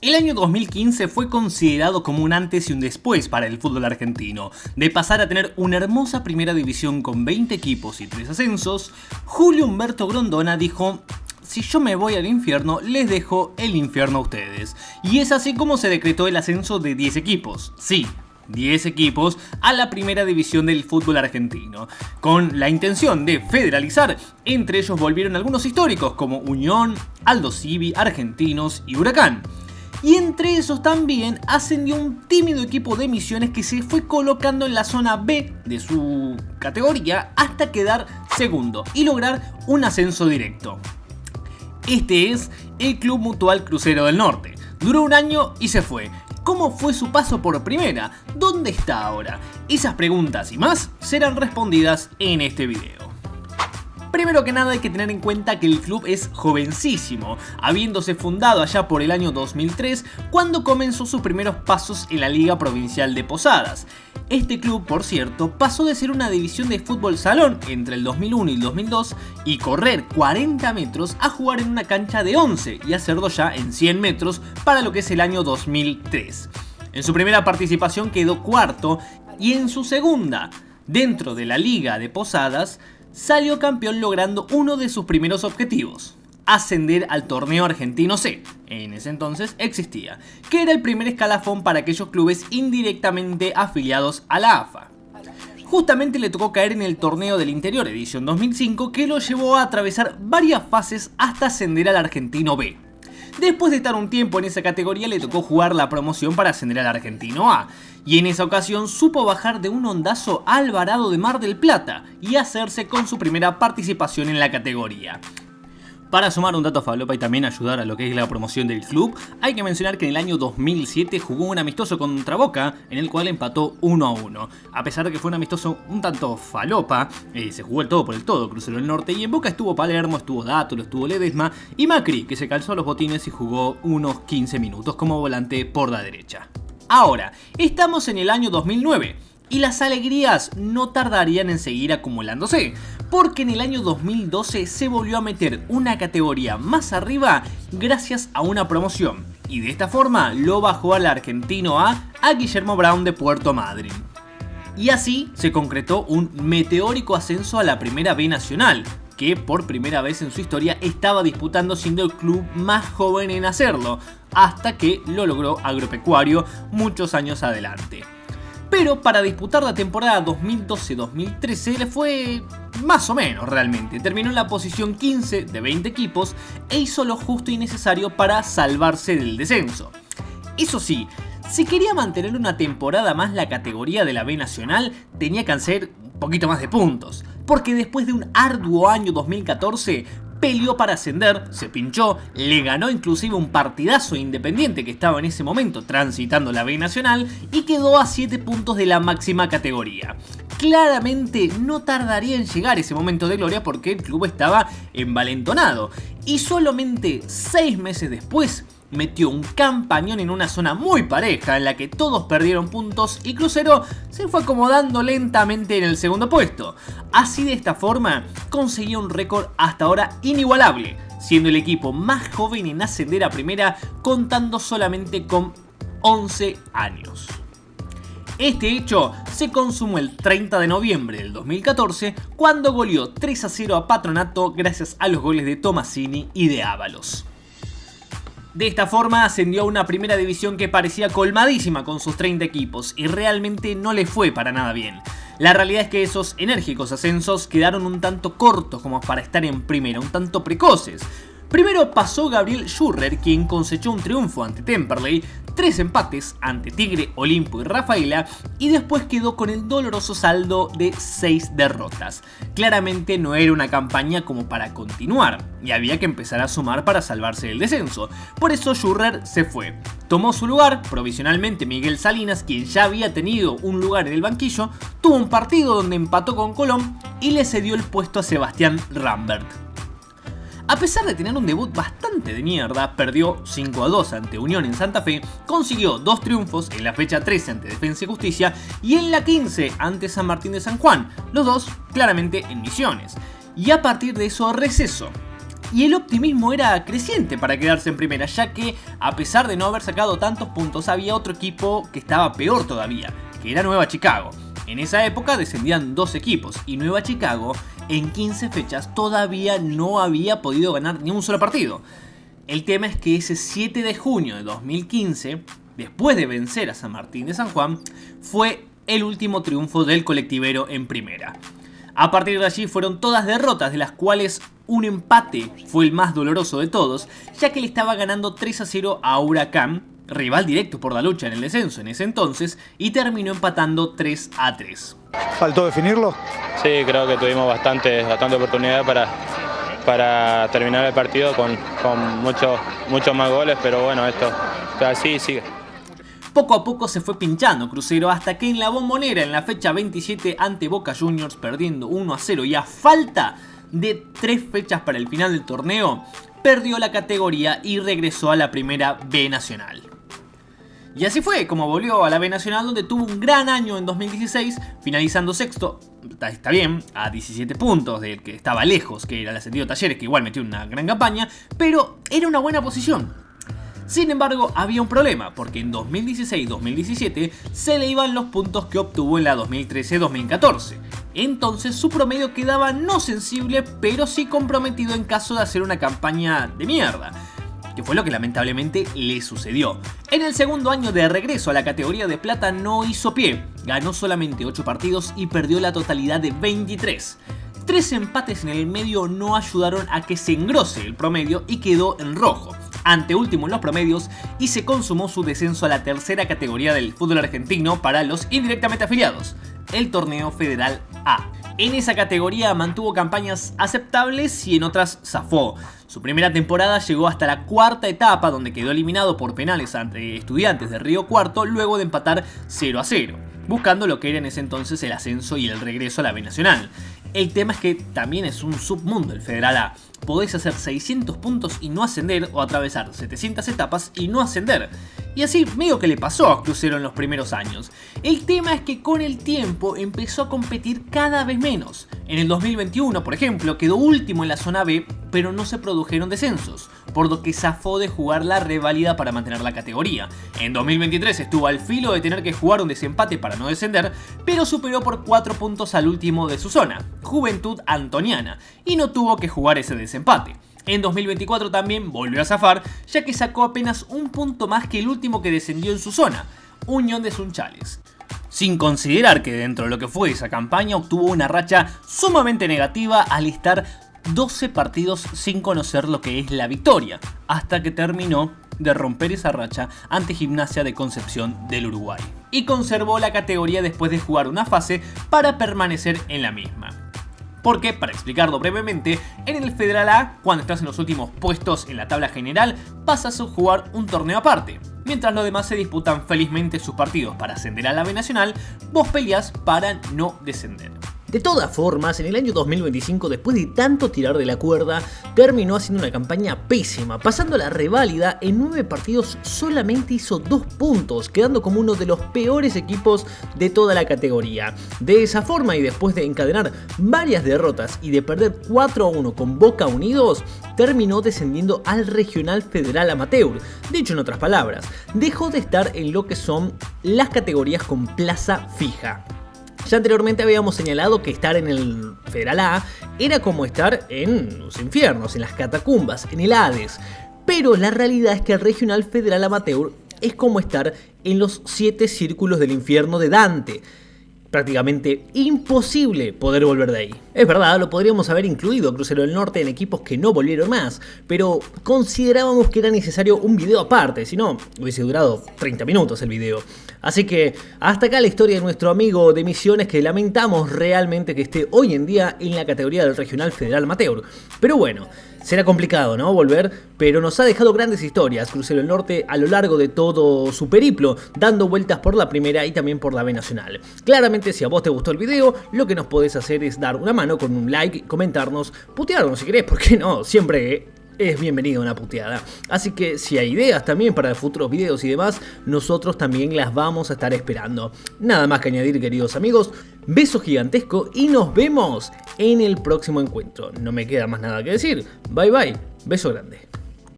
El año 2015 fue considerado como un antes y un después para el fútbol argentino. De pasar a tener una hermosa primera división con 20 equipos y 3 ascensos, Julio Humberto Grondona dijo: si yo me voy al infierno, les dejo el infierno a ustedes. Y es así como se decretó el ascenso de 10 equipos. Sí, 10 equipos a la primera división del fútbol argentino, con la intención de federalizar. Entre ellos volvieron algunos históricos como Unión, Aldo Civi, Argentinos y Huracán. Y entre esos también ascendió un tímido equipo de Misiones que se fue colocando en la zona B de su categoría hasta quedar segundo y lograr un ascenso directo. Este es el Club Mutual Crucero del Norte. Duró un año y se fue. ¿Cómo fue su paso por primera? ¿Dónde está ahora? Esas preguntas y más serán respondidas en este video. Primero que nada hay que tener en cuenta que el club es jovencísimo, habiéndose fundado allá por el año 2003 cuando comenzó sus primeros pasos en la Liga Provincial de Posadas. Este club, por cierto, pasó de ser una división de fútbol salón entre el 2001 y el 2002 y correr 40 metros a jugar en una cancha de 11 y hacerlo ya en 100 metros para lo que es el año 2003. En su primera participación quedó cuarto y en su segunda, dentro de la Liga de Posadas, salió campeón logrando uno de sus primeros objetivos: ascender al torneo argentino C, en ese entonces existía, que era el primer escalafón para aquellos clubes indirectamente afiliados a la AFA. Justamente le tocó caer en el torneo del interior edición 2005, que lo llevó a atravesar varias fases hasta ascender al argentino B. Después de estar un tiempo en esa categoría le tocó jugar la promoción para ascender al argentino A, y en esa ocasión supo bajar de un Ondazo a Alvarado de Mar del Plata y hacerse con su primera participación en la categoría. Para sumar un dato falopa y también ayudar a lo que es la promoción del club, hay que mencionar que en el año 2007 jugó un amistoso contra Boca, en el cual empató 1-1. A pesar de que fue un amistoso un tanto falopa, se jugó el todo por el todo, Crucero del Norte, y en Boca estuvo Palermo, estuvo Dátulo, estuvo Ledesma y Macri, que se calzó los botines y jugó unos 15 minutos como volante por la derecha. Ahora, estamos en el año 2009. Y las alegrías no tardarían en seguir acumulándose, porque en el año 2012 se volvió a meter una categoría más arriba gracias a una promoción, y de esta forma lo bajó al argentino A a Guillermo Brown de Puerto Madryn. Y así se concretó un meteórico ascenso a la Primera B Nacional, que por primera vez en su historia estaba disputando siendo el club más joven en hacerlo, hasta que lo logró Agropecuario muchos años adelante. Pero para disputar la temporada 2012-2013 le fue más o menos realmente. Terminó en la posición 15 de 20 equipos e hizo lo justo y necesario para salvarse del descenso. Eso sí, si quería mantener una temporada más la categoría de la B Nacional, tenía que hacer un poquito más de puntos. Porque después de un arduo año 2014, peleó para ascender, se pinchó, le ganó inclusive un partidazo Independiente que estaba en ese momento transitando la B Nacional y quedó a 7 puntos de la máxima categoría. Claramente no tardaría en llegar ese momento de gloria porque el club estaba envalentonado y solamente 6 meses después metió un campañón en una zona muy pareja en la que todos perdieron puntos y Crucero se fue acomodando lentamente en el segundo puesto. Así, de esta forma consiguió un récord hasta ahora inigualable, siendo el equipo más joven en ascender a primera contando solamente con 11 años. Este hecho se consumó el 30 de noviembre del 2014 cuando goleó 3-0 a Patronato gracias a los goles de Tomasini y de Ábalos. De esta forma ascendió a una primera división que parecía colmadísima con sus 30 equipos y realmente no le fue para nada bien. La realidad es que esos enérgicos ascensos quedaron un tanto cortos como para estar en primera, un tanto precoces. Primero pasó Gabriel Schurrer, quien cosechó un triunfo ante Temperley, 3 empates ante Tigre, Olimpo y Rafaela, y después quedó con el doloroso saldo de 6 derrotas. Claramente no era una campaña como para continuar, y había que empezar a sumar para salvarse del descenso. Por eso Schurrer se fue. Tomó su lugar provisionalmente Miguel Salinas, quien ya había tenido un lugar en el banquillo, tuvo un partido donde empató con Colón y le cedió el puesto a Sebastián Rambert. A pesar de tener un debut bastante de mierda, perdió 5-2 ante Unión en Santa Fe, consiguió 2 triunfos en la fecha 13 ante Defensa y Justicia y en la 15 ante San Martín de San Juan, los dos claramente en Misiones. Y a partir de eso receso. y el optimismo era creciente para quedarse en primera, ya que a pesar de no haber sacado tantos puntos había otro equipo que estaba peor todavía, que era Nueva Chicago. En esa época descendían 2 equipos y Nueva Chicago en 15 fechas todavía no había podido ganar ni un solo partido. El tema es que ese 7 de junio de 2015, después de vencer a San Martín de San Juan, fue el último triunfo del colectivero en primera. A partir de allí fueron todas derrotas, de las cuales un empate fue el más doloroso de todos, ya que le estaba ganando 3-0 a Huracán, rival directo por la lucha en el descenso en ese entonces, y terminó empatando 3-3. ¿Faltó definirlo? Sí, creo que tuvimos bastante oportunidad para terminar el partido con muchos más goles, pero bueno, esto así sigue. Poco a poco se fue pinchando Crucero hasta que en la Bombonera, en la fecha 27 ante Boca Juniors, perdiendo 1-0 y a falta de 3 fechas para el final del torneo, perdió la categoría y regresó a la primera B Nacional. Y así fue como volvió a la B Nacional, donde tuvo un gran año en 2016, finalizando sexto, está bien, a 17 puntos del que estaba lejos, que era el Ascendido Talleres, que igual metió una gran campaña, pero era una buena posición. Sin embargo, había un problema, porque en 2016-2017 se le iban los puntos que obtuvo en la 2013-2014. Entonces su promedio quedaba no sensible, pero sí comprometido en caso de hacer una campaña de mierda, que fue lo que lamentablemente le sucedió. En el segundo año de regreso a la categoría de plata no hizo pie, ganó solamente 8 partidos y perdió la totalidad de 23. 3 empates en el medio no ayudaron a que se engrose el promedio y quedó en rojo, anteúltimo en los promedios, y se consumó su descenso a la tercera categoría del fútbol argentino para los indirectamente afiliados, el Torneo Federal A. En esa categoría mantuvo campañas aceptables y en otras zafó. Su primera temporada llegó hasta la cuarta etapa, donde quedó eliminado por penales ante Estudiantes de Río Cuarto luego de empatar 0-0, buscando lo que era en ese entonces el ascenso y el regreso a la B Nacional. El tema es que también es un submundo el Federal A. Podés hacer 600 puntos y no ascender, o atravesar 700 etapas y no ascender. Y así medio que le pasó a Crucero en los primeros años. El tema es que con el tiempo empezó a competir cada vez menos. En el 2021, por ejemplo, quedó último en la zona B, pero no se produjeron descensos, por lo que zafó de jugar la reválida para mantener la categoría. En 2023 estuvo al filo de tener que jugar un desempate para no descender, pero superó por 4 puntos al último de su zona, Juventud Antoniana, y no tuvo que jugar ese desempate. En 2024 también volvió a zafar, ya que sacó apenas un punto más que el último que descendió en su zona, Unión de Sunchales. Sin considerar que dentro de lo que fue esa campaña obtuvo una racha sumamente negativa al estar 12 partidos sin conocer lo que es la victoria, hasta que terminó de romper esa racha ante Gimnasia de Concepción del Uruguay, y conservó la categoría después de jugar una fase para permanecer en la misma. Porque, para explicarlo brevemente, en el Federal A, cuando estás en los últimos puestos en la tabla general, pasas a jugar un torneo aparte. Mientras los demás se disputan felizmente sus partidos para ascender a la B Nacional, vos peleas para no descender. De todas formas, en el año 2025, después de tanto tirar de la cuerda, terminó haciendo una campaña pésima, pasando la reválida. En 9 partidos solamente hizo 2 puntos, quedando como uno de los peores equipos de toda la categoría. De esa forma, y después de encadenar varias derrotas y de perder 4-1 con Boca Unidos, terminó descendiendo al Regional Federal Amateur. Dicho en otras palabras, dejó de estar en lo que son las categorías con plaza fija. Ya anteriormente habíamos señalado que estar en el Federal A era como estar en los infiernos, en las catacumbas, en el Hades. Pero la realidad es que el Regional Federal Amateur es como estar en los 7 círculos del infierno de Dante. Prácticamente imposible poder volver de ahí. Es verdad, lo podríamos haber incluido a Crucero del Norte en equipos que no volvieron más, pero considerábamos que era necesario un video aparte, si no hubiese durado 30 minutos el video. Así que hasta acá la historia de nuestro amigo de Misiones, que lamentamos realmente que esté hoy en día en la categoría del Regional Federal Amateur. Pero bueno, será complicado, ¿no?, volver, pero nos ha dejado grandes historias Crucero del Norte a lo largo de todo su periplo, dando vueltas por la primera y también por la B Nacional. Claramente, si a vos te gustó el video, lo que nos podés hacer es dar una mano con un like, comentarnos, putearnos si querés, ¿por qué no? Siempre es bienvenida una puteada. Así que si hay ideas también para futuros videos y demás, nosotros también las vamos a estar esperando. Nada más que añadir, queridos amigos, beso gigantesco y nos vemos en el próximo encuentro. No me queda más nada que decir. Bye bye, beso grande.